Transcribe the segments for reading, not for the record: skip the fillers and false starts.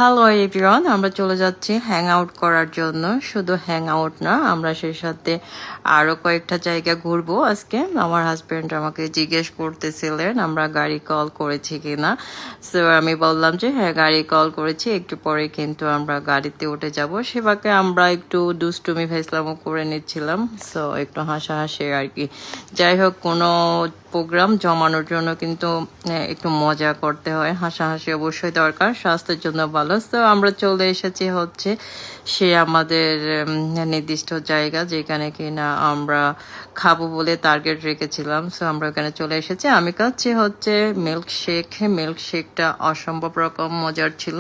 Hello everyone, আমরা চলে যাচ্ছি হ্যাং আউট করার জন্য। শুধু হ্যাং আউট না, আমরা সেই সাথে আরো কয়েকটা জায়গা ঘুরবো আজকে। আমার হাজবেন্ড আমাকে জিজ্ঞেস করতেছিলেন আমরা গাড়ি কল করেছি কিনা। সো আমি বললাম যে হ্যাঁ, গাড়ি কল করেছি, একটু পরে কিন্তু আমরা গাড়িতে উঠে যাব। সেবাকে আমরা একটু দুষ্টুমি ফেসলামও করে নিচ্ছিলাম, সো একটু হাসাহাসি আর কি। যাই হোক, কোনো প্রোগ্রাম জমানোর জন্য কিন্তু একটু মজা করতে হয়, হাসাহাসি অবশ্যই দরকার, স্বাস্থ্যের জন্য ভালো। তো আমরা চলে এসেছি হচ্ছে সে আমাদের নির্দিষ্ট জায়গা যেখানে কিনা আমরা খাবো বলে টার্গেট রেখেছিলাম। সো আমরা ওখানে চলে এসেছি। আমি খাচ্ছি হচ্ছে মিল্কশেকটা অসম্ভব রকম মজার ছিল।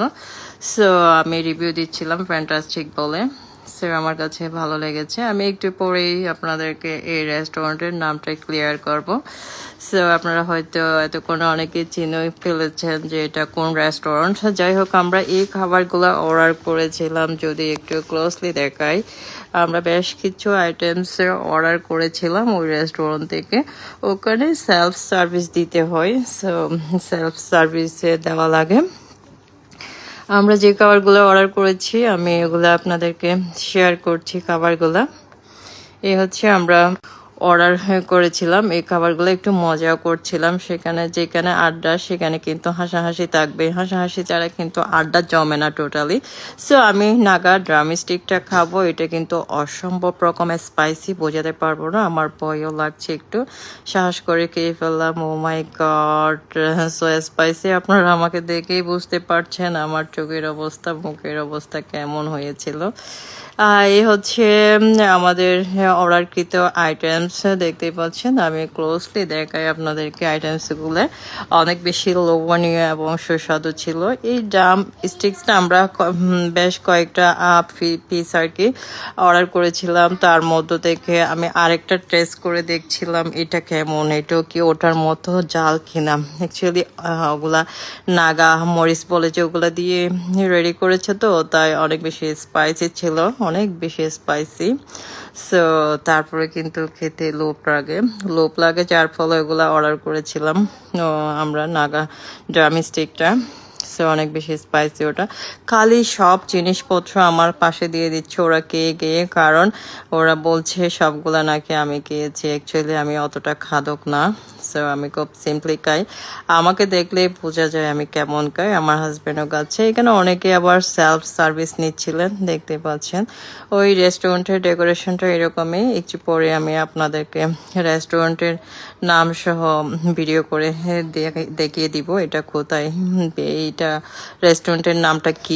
সো আমি রিভিউ দিচ্ছিলাম ফ্যান্টাস্টিক বলে। স্যার আমার কাছে ভালো লেগেছে। আমি একটু পরেই আপনাদেরকে এই রেস্টুরেন্টের নামটা ক্লিয়ার করব। সো আপনারা হয়তো এতক্ষণে অনেকে চিনে ফেলেছেন যে এটা কোন রেস্টুরেন্ট। যাই হোক, আমরা এই খাবারগুলো অর্ডার করেছিলাম। যদি একটু ক্লোজলি দেখাই, আমরা বেশ কিছু আইটেমস অর্ডার করেছিলাম ওই রেস্টুরেন্ট থেকে। ওখানে সেলফ সার্ভিস দিতে হয়, সো সেলফ সার্ভিসে দেওয়া লাগে। আমরা যে খাবারগুলো অর্ডার করেছি আমি এগুলো আপনাদেরকে শেয়ার করছি। খাবারগুলো এই হচ্ছে আমরা অর্ডার করেছিলাম। এই খাবারগুলো একটু মজাও করছিলাম। যেখানে আড্ডা সেখানে কিন্তু হাসাহাসি থাকবে, হাসাহাসি ছাড়া কিন্তু আড্ডা জমে না টোটালি। সো আমি নাগা ড্রাম স্টিকটা খাবো। এটা কিন্তু অসম্ভব রকমের স্পাইসি, বোঝাতে পারবো না, আমার ভয়ও লাগছে একটু। সাহস করে খেয়ে ফেললাম। ও মাই গড, সো স্পাইসি। আপনারা আমাকে দেখেই বুঝতে পারছেন আমার চোখের অবস্থা, মুখের অবস্থা কেমন হয়েছিল। এই হচ্ছে আমাদের অর্ডারকৃত আইটেমস, দেখতেই পাচ্ছেন। আমি ক্লোজলি দেখাই আপনাদেরকে আইটেমসগুলো। অনেক বেশি লোভনীয় এবং সুস্বাদু ছিল। এই ড্রাম স্টিক্সটা আমরা বেশ কয়েকটা পিস আর কি অর্ডার করেছিলাম। তার মধ্য থেকে আমি আরেকটা টেস্ট করে দেখছিলাম এটা কেমন, এটাও কি ওটার মতো জাল কিনা। অ্যাকচুয়ালি ওগুলা নাগা মরিচ বলে যে ওগুলা দিয়ে রেডি করেছে, তো তাই অনেক বেশি স্পাইসি ছিল, অনেক বেশি স্পাইসি। সো তারপরে কিন্তু খেতে লোভ লাগে, যার ফলে ওগুলা অর্ডার করেছিলাম আমরা নাগা ড্রাম স্টিকটা। সো অনেক বেশি স্পাইসি ওটা। খালি সব জিনিসপত্র আমার পাশে দিয়ে দিচ্ছে ওরা গিয়ে, কারণ ওরা বলছে সবগুলা নাকি আমি খেয়েছি। অ্যাকচুয়ালি আমি অতটা খাদক না, সো আমি খুব সিম্পলি খাই। আমাকে দেখলে বোঝা যায় আমি কেমন খাই। আমার হাজবেন্ডও খাচ্ছে। এখানে অনেকে আবার সেলফ সার্ভিস নিচ্ছিলেন, দেখতে পাচ্ছেন। ওই রেস্টুরেন্টের ডেকোরেশনটা এরকমই। একটু পরে আমি আপনাদেরকে রেস্টুরেন্টের নাম সহ ভিডিও করে দেখিয়ে দিব এটা কোথায়, এইটা রেস্টুরেন্টের নামটা কি।